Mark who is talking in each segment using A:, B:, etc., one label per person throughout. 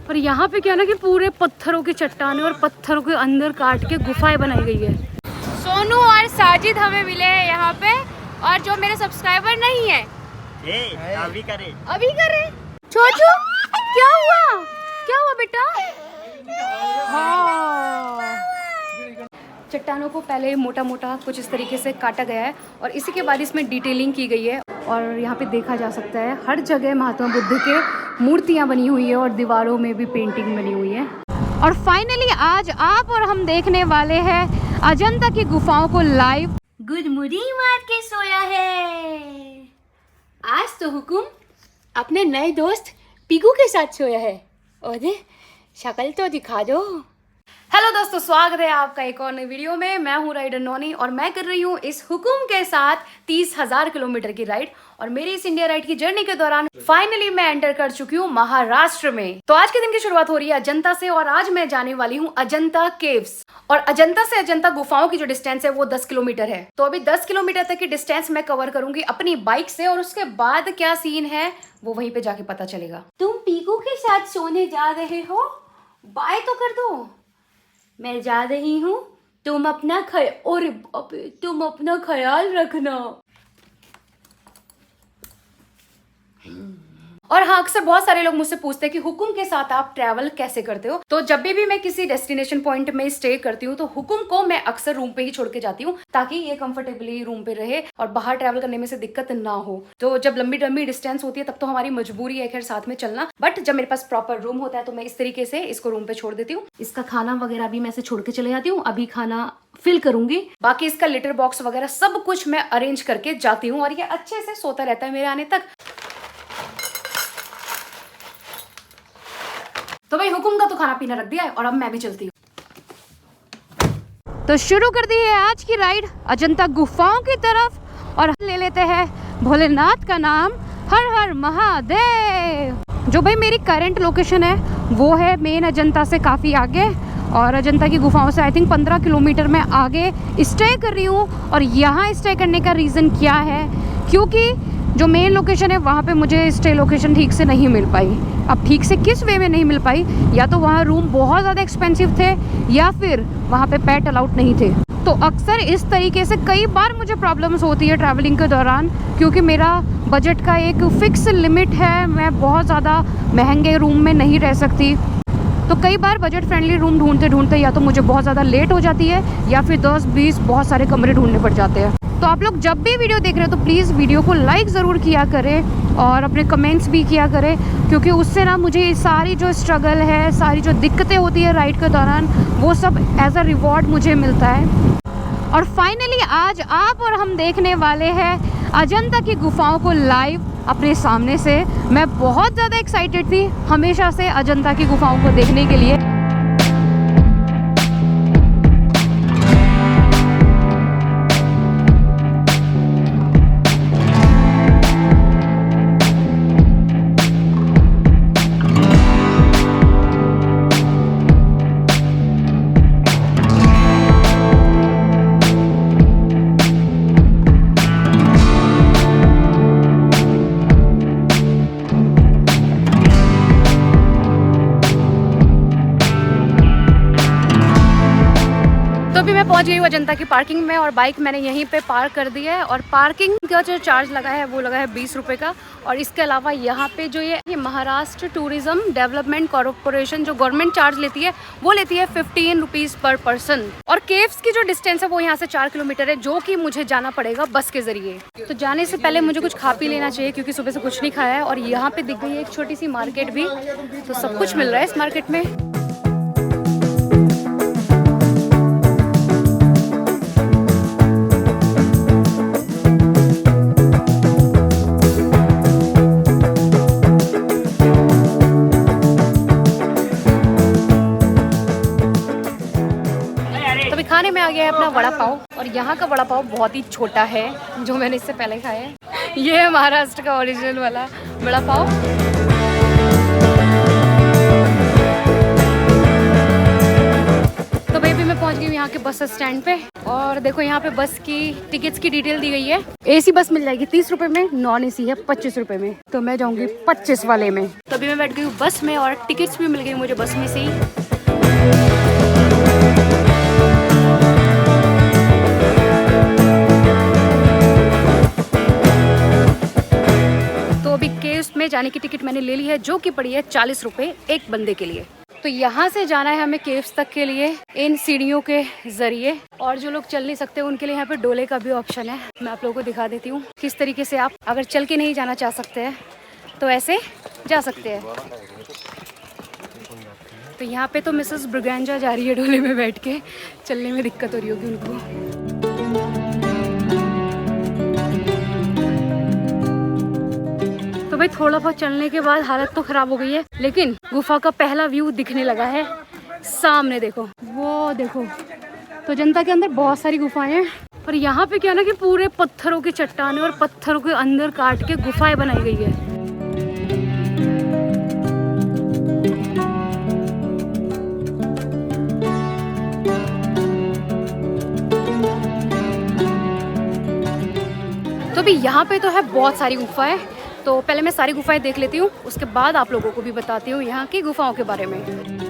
A: और यहाँ पे क्या ना कि पूरे पत्थरों की चट्टानें और पत्थरों के अंदर काट के गुफाएं बनाई गई है। सोनू और साजिद हमें मिले हैं यहाँ पे, और जो मेरे सब्सक्राइबर नहीं है
B: अभी
A: करे। छोचू क्या हुआ बेटा? हाँ, चट्टानों को पहले मोटा मोटा कुछ इस तरीके से काटा गया है और इसी के बाद इसमें डिटेलिंग की गई है। और यहाँ पे देखा जा सकता है हर जगह महात्मा बुद्ध के मूर्तियाँ बनी हुई है और दीवारों में भी पेंटिंग बनी हुई है। और फाइनली आज आप और हम देखने वाले हैं अजंता की गुफाओं को लाइव। गुड मॉर्निंग मार के सोया है। आज तो हुकुम अपने नए दोस्त पीकू के साथ सोया है। और शक्ल तो दिखा दो। हेलो दोस्तों, स्वागत है आपका एक और नई वीडियो में। मैं हूँ राइडर नोनी और मैं कर रही हूँ इस हुकुम के साथ 30,000 किलोमीटर की राइड। और मेरी इस इंडिया राइड की जर्नी के दौरान फाइनली मैं एंटर कर चुकी हूँ महाराष्ट्र में। तो आज के दिन की शुरुआत हो रही है अजंता से और आज मैं जाने वाली हूँ अजंता केव्स। और अजंता से अजंता गुफाओं की जो डिस्टेंस है वो 10 किलोमीटर है। तो अभी 10 किलोमीटर तक की डिस्टेंस मैं कवर करूंगी अपनी बाइक से और उसके बाद क्या सीन है वो वहीं पे जाके पता चलेगा। तुम पीकू के साथ सोने जा रहे हो? बाय तो कर दो। मैं जा रही हूँ, तुम अपना ख्याल रखना। और हाँ, अक्सर बहुत सारे लोग मुझसे पूछते हैं कि हुकुम के साथ आप ट्रैवल कैसे करते हो। तो जब भी मैं किसी डेस्टिनेशन पॉइंट में स्टे करती हूँ तो हुकुम को मैं अक्सर रूम पे ही छोड़ के जाती हूँ ताकि ये कंफर्टेबली रूम पे रहे और बाहर ट्रैवल करने में से दिक्कत ना हो। तो जब लंबी लंबी डिस्टेंस होती है तब तो हमारी मजबूरी है खैर साथ में चलना, बट जब मेरे पास प्रॉपर रूम होता है तो मैं इस तरीके से इसको रूम पे छोड़ देती हूँ। इसका खाना वगैरह भी मैं इसे छोड़ के चले जाती हूँ, अभी खाना फिल करूंगी। बाकी इसका लिटर बॉक्स वगैरह सब कुछ मैं अरेंज करके जाती हूँ और ये अच्छे से सोता रहता है मेरे आने तक। तो भाई हुकुम का तो खाना पीना रख दिया है और अब मैं भी चलती हूँ। तो शुरू कर दी है आज की राइड अजंता गुफाओं की तरफ और ले लेते हैं भोलेनाथ का नाम। हर हर महादेव। जो भाई मेरी करंट लोकेशन है वो है मेन अजंता से काफ़ी आगे और अजंता की गुफाओं से आई थिंक 15 किलोमीटर में आगे स्टे कर रही हूँ। और यहाँ स्टे करने का रीज़न क्या है, क्योंकि जो मेन लोकेशन है वहाँ पे मुझे स्टे लोकेशन ठीक से नहीं मिल पाई। अब ठीक से किस वे में नहीं मिल पाई, या तो वहाँ रूम बहुत ज़्यादा एक्सपेंसिव थे या फिर वहाँ पे पेट अलाउड नहीं थे। तो अक्सर इस तरीके से कई बार मुझे प्रॉब्लम्स होती है ट्रैवलिंग के दौरान, क्योंकि मेरा बजट का एक फिक्स लिमिट है। मैं बहुत ज़्यादा महंगे रूम में नहीं रह सकती। तो कई बार बजट फ्रेंडली रूम ढूंढते ढूंढते या तो मुझे बहुत ज़्यादा लेट हो जाती है या फिर 10-20 बहुत सारे कमरे ढूंढने पड़ जाते हैं। तो आप लोग जब भी वीडियो देख रहे हो तो प्लीज़ वीडियो को लाइक ज़रूर किया करें और अपने कमेंट्स भी किया करें, क्योंकि उससे ना मुझे सारी जो स्ट्रगल है, सारी जो दिक्कतें होती है राइड के दौरान, वो सब एज अ रिवॉर्ड मुझे मिलता है। और फाइनली आज आप और हम देखने वाले हैं अजंता की गुफाओं को लाइव अपने सामने से। मैं बहुत ज़्यादा एक्साइटेड थी हमेशा से अजंता की गुफाओं को देखने के लिए। पहुंच गई हूँ अजंता की पार्किंग में और बाइक मैंने यहीं पे पार्क कर दी है। और पार्किंग का जो चार्ज लगा है वो लगा है 20 रुपये का। और इसके अलावा यहाँ पे जो ये महाराष्ट्र टूरिज्म डेवलपमेंट कॉर्पोरेशन जो गवर्नमेंट चार्ज लेती है वो लेती है 15 रुपीज़ पर पर्सन। और केव्स की जो डिस्टेंस है वो यहाँ से 4 किलोमीटर है, जो कि मुझे जाना पड़ेगा बस के जरिए। तो जाने से पहले मुझे कुछ खा पी लेना चाहिए क्योंकि सुबह से कुछ नहीं खाया है। और यहाँ पे दिख गई है एक छोटी सी मार्केट भी, तो सब कुछ मिल रहा है इस मार्केट में। खाने में आ गया है अपना वड़ा पाव और यहाँ का वड़ा पाव बहुत ही छोटा है जो मैंने इससे पहले खाया है। ये है महाराष्ट्र का ओरिजिनल वाला वड़ा पाव। तो बेबी मैं पहुँच गई यहाँ के बस स्टैंड पे और देखो यहाँ पे बस की टिकट्स की डिटेल दी गई है। AC बस मिल जाएगी 30 रुपए में, नॉन AC है 25 रुपए में। तो मैं जाऊंगी 25 वाले में। तो अभी मैं बैठ गई हूँ बस में और टिकट्स भी मिल गई मुझे बस में से ही। तो अभी केव्स में जाने की टिकट मैंने ले ली है, जो कि पड़ी है 40 रुपए एक बंदे के लिए। तो यहाँ से जाना है हमें केव्स तक के लिए इन सीढ़ियों के जरिए। और जो लोग चल नहीं सकते उनके लिए यहाँ पे डोले का भी ऑप्शन है। मैं आप लोगों को दिखा देती हूँ किस तरीके से आप अगर चल के नहीं जाना चाह सकते हैं तो ऐसे जा सकते हैं। तो यहाँ पे तो मिसेस ब्रिगेंजा जा रही है डोले में बैठ के, चलने में दिक्कत हो रही होगी उनको। तो भाई थोड़ा बहुत चलने के बाद हालत तो खराब हो गई है, लेकिन गुफा का पहला व्यू दिखने लगा है सामने। देखो वो देखो, तो जनता के अंदर बहुत सारी गुफाएं हैं। पर यहाँ पे क्या ना कि पूरे पत्थरों की चट्टानें और पत्थरों के अंदर काट के गुफाएं बनाई गई है। तो भी यहाँ पे तो है बहुत सारी गुफाएं। तो पहले मैं सारी गुफाएं देख लेती हूँ, उसके बाद आप लोगों को भी बताती हूँ यहाँ की गुफाओं के बारे में।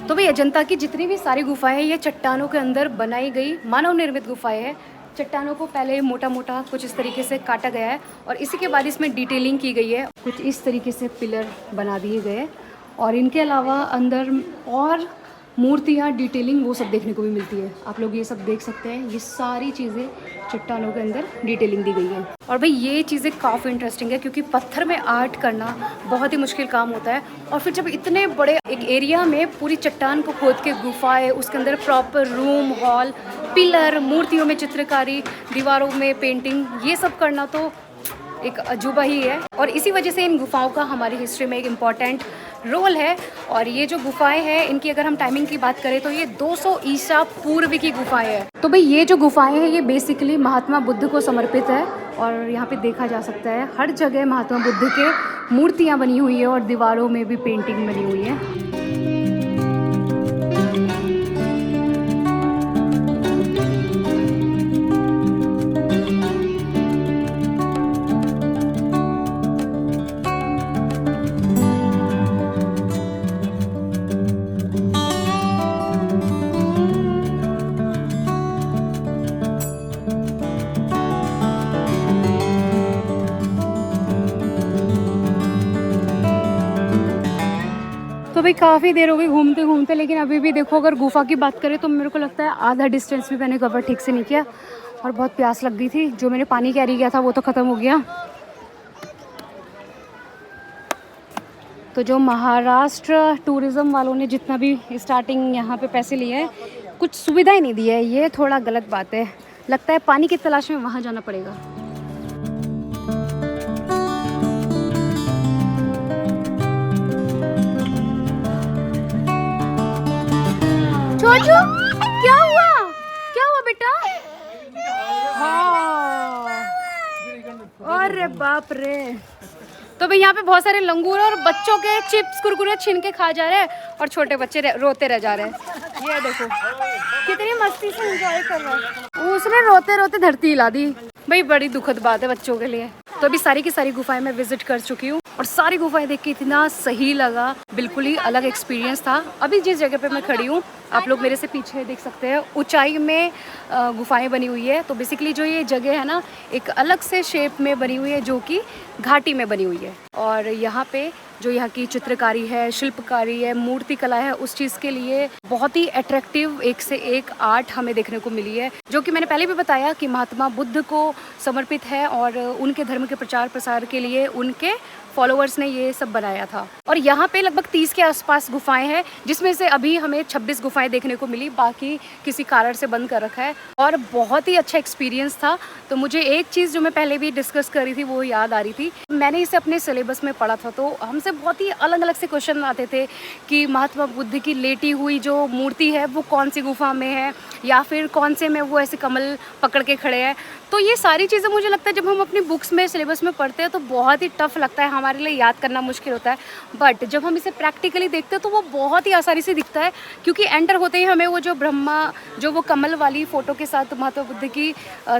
A: तो भाई अजंता की जितनी भी सारी गुफाएं हैं ये चट्टानों के अंदर बनाई गई मानव निर्मित गुफाएं हैं। चट्टानों को पहले मोटा मोटा कुछ इस तरीके से काटा गया है और इसी के बाद इसमें डिटेलिंग की गई है। कुछ इस तरीके से पिलर बना दिए गए और इनके अलावा अंदर और मूर्तियाँ, डिटेलिंग वो सब देखने को भी मिलती है। आप लोग ये सब देख सकते हैं, ये सारी चीज़ें चट्टानों के अंदर डिटेलिंग दी गई है। और भाई ये चीज़ें काफ़ी इंटरेस्टिंग है क्योंकि पत्थर में आर्ट करना बहुत ही मुश्किल काम होता है। और फिर जब इतने बड़े एक एरिया में पूरी चट्टान को खोद के गुफाएं, उसके अंदर प्रॉपर रूम, हॉल, पिलर, मूर्तियों में चित्रकारी, दीवारों में पेंटिंग, ये सब करना तो एक अजूबा ही है। और इसी वजह से इन गुफाओं का हमारी हिस्ट्री में एक इम्पॉर्टेंट रोल है। और ये जो गुफाएं हैं इनकी अगर हम टाइमिंग की बात करें तो ये 200 ईसा पूर्व की गुफाएं हैं। तो भाई ये जो गुफाएं हैं ये बेसिकली महात्मा बुद्ध को समर्पित है। और यहाँ पे देखा जा सकता है हर जगह महात्मा बुद्ध के मूर्तियाँ बनी हुई है और दीवारों में भी पेंटिंग बनी हुई है। तो भाई काफ़ी देर हो गई घूमते घूमते, लेकिन अभी भी देखो अगर गुफा की बात करें तो मेरे को लगता है आधा डिस्टेंस भी मैंने कवर ठीक से नहीं किया। और बहुत प्यास लग गई थी, जो मैंने पानी कैरी किया था वो तो ख़त्म हो गया। तो जो महाराष्ट्र टूरिज़्म वालों ने जितना भी स्टार्टिंग यहाँ पे पैसे लिए हैं, कुछ सुविधाएं नहीं दी है, ये थोड़ा गलत बात है। लगता है पानी की तलाश में वहाँ जाना पड़ेगा। छोटू क्या हुआ, क्या हुआ बेटा? हाँ, अरे बाप रे। तो भाई यहाँ पे बहुत सारे लंगूर और बच्चों के चिप्स कुरकुरे छीन के खा जा रहे हैं और छोटे बच्चे रोते रह जा रहे हैं। ये देखो कितनी मस्ती से एंजॉय कर रहा है। उसने रोते रोते धरती हिला दी। भाई बड़ी दुखद बात है बच्चों के लिए। तो अभी सारी की सारी गुफाएं मैं विजिट कर चुकी हूँ और सारी गुफाएं देख के इतना सही लगा, बिल्कुल ही अलग एक्सपीरियंस था। अभी जिस जगह पे मैं खड़ी हूँ आप लोग मेरे से पीछे देख सकते हैं, ऊंचाई में गुफाएं बनी हुई है। तो बेसिकली जो ये जगह है ना एक अलग से शेप में बनी हुई है जो कि घाटी में बनी हुई है। और यहाँ पे जो यहाँ की चित्रकारी है, शिल्पकारी है, मूर्ति कला है, उस चीज़ के लिए बहुत ही अट्रैक्टिव एक से एक आर्ट हमें देखने को मिली है, जो कि मैंने पहले भी बताया कि महात्मा बुद्ध को समर्पित है और उनके धर्म के प्रचार प्रसार के लिए उनके फॉलोअर्स ने ये सब बनाया था। और यहाँ पे लगभग 30 के आसपास गुफाएं हैं, जिसमें से अभी हमें 26 गुफाएं देखने को मिली, बाकी किसी कारण से बंद कर रखा है। और बहुत ही अच्छा एक्सपीरियंस था। तो मुझे एक चीज़ जो मैं पहले भी डिस्कस कर रही थी वो याद आ रही थी। मैंने इसे अपने सिलेबस में पढ़ा था, तो हमसे बहुत ही अलग अलग से क्वेश्चन आते थे कि महात्मा बुद्ध की लेटी हुई जो मूर्ति है वो कौन सी गुफा में है, या फिर कौन से में वो ऐसे कमल पकड़ के खड़े हैं। तो ये सारी चीज़ें मुझे लगता है जब हम अपनी बुक्स में सिलेबस में पढ़ते हैं तो बहुत ही टफ लगता है, हमारे लिए याद करना मुश्किल होता है। बट जब हम इसे प्रैक्टिकली देखते हैं तो वो बहुत ही आसानी से दिखता है, क्योंकि एंटर होते ही हमें वो जो ब्रह्मा जो वो कमल वाली फ़ोटो के साथ महात्मा बुद्ध की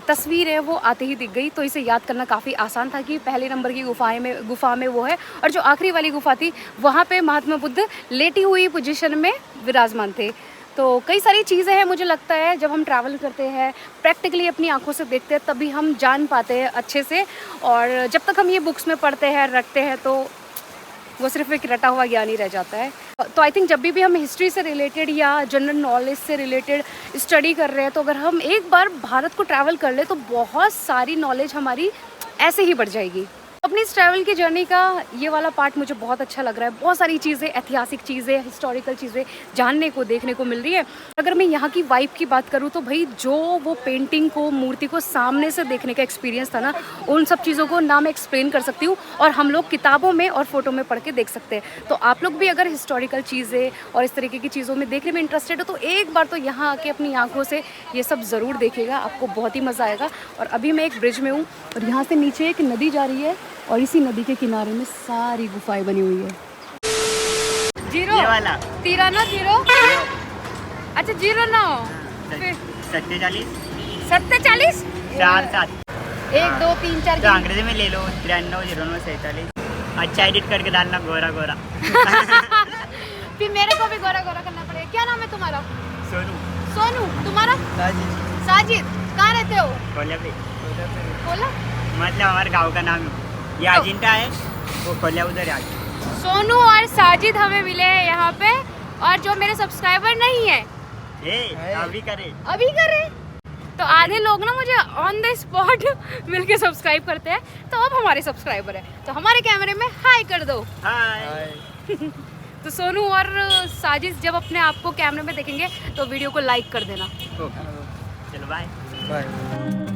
A: तस्वीर है वो आते ही दिख गई। तो इसे याद करना काफ़ी आसान था कि पहले नंबर की गुफा में वो है, और जो आखिरी वाली गुफा थी वहाँ पे महात्मा बुद्ध लेटी हुई पोजीशन में विराजमान थे। तो कई सारी चीज़ें हैं, मुझे लगता है जब हम ट्रैवल करते हैं प्रैक्टिकली अपनी आंखों से देखते हैं तभी हम जान पाते हैं अच्छे से। और जब तक हम ये बुक्स में पढ़ते हैं रटते हैं तो वो सिर्फ एक रटा हुआ ज्ञान ही रह जाता है। तो आई थिंक जब भी हम हिस्ट्री से रिलेटेड या जनरल नॉलेज से रिलेटेड स्टडी कर रहे हैं तो अगर हम एक बार भारत को ट्रैवल कर ले तो बहुत सारी नॉलेज हमारी ऐसे ही बढ़ जाएगी। अपनी इस ट्रैवल की जर्नी का ये वाला पार्ट मुझे बहुत अच्छा लग रहा है। बहुत सारी चीज़ें, ऐतिहासिक चीज़ें, हिस्टोरिकल चीज़ें जानने को देखने को मिल रही है। अगर मैं यहाँ की वाइब की बात करूँ तो भाई जो वो पेंटिंग को, मूर्ति को सामने से देखने का एक्सपीरियंस था ना, उन सब चीज़ों को ना मैं एक्सप्लेन कर सकती हूँ और हम लोग किताबों में और फोटो में पढ़ के देख सकते हैं। तो आप लोग भी अगर हिस्टोरिकल चीज़ें और इस तरीके की चीज़ों में देखने में इंटरेस्टेड हो तो एक बार तो यहाँ आके अपनी आँखों से ये सब ज़रूर देखिएगा, आपको बहुत ही मज़ा आएगा। और अभी मैं एक ब्रिज में हूँ और यहाँ से नीचे एक नदी जा रही है और इसी नदी के किनारे में सारी गुफाएं बनी हुई है। जीरो वाला तिराना जीरो, अच्छा जीरो ना हो, 47
B: चार 7
A: 1 2 3 4
B: तो अंग्रेजी में ले लो 93 09 47। अच्छा एडिट करके डालना गोरा गोरा।
A: फिर मेरे को भी गोरा गोरा करना पड़ेगा। क्या नाम है तुम्हारा?
B: सोनू।
A: सोनू। तुम्हारा?
B: साजिद।
A: साजिद। कहाँ रहते हो?
B: कोल्हा पे।
A: कोल्हा
B: मतलब हमारे गांव का नाम है। ये अजिंठा है, वो कोल्हा उधर है।
A: सोनू और साजिद हमें मिले हैं यहाँ पे, और जो मेरे सब्सक्राइबर नहीं है
B: अभी
A: करे तो आधे लोग ना मुझे ऑन द स्पॉट मिलके सब्सक्राइब करते हैं, तो अब हमारे सब्सक्राइबर है तो हमारे कैमरे में हाय कर दो।
B: हाय।
A: तो सोनू और साजिद जब अपने आप को कैमरे में देखेंगे तो वीडियो को लाइक कर देना।
B: चलो बाय।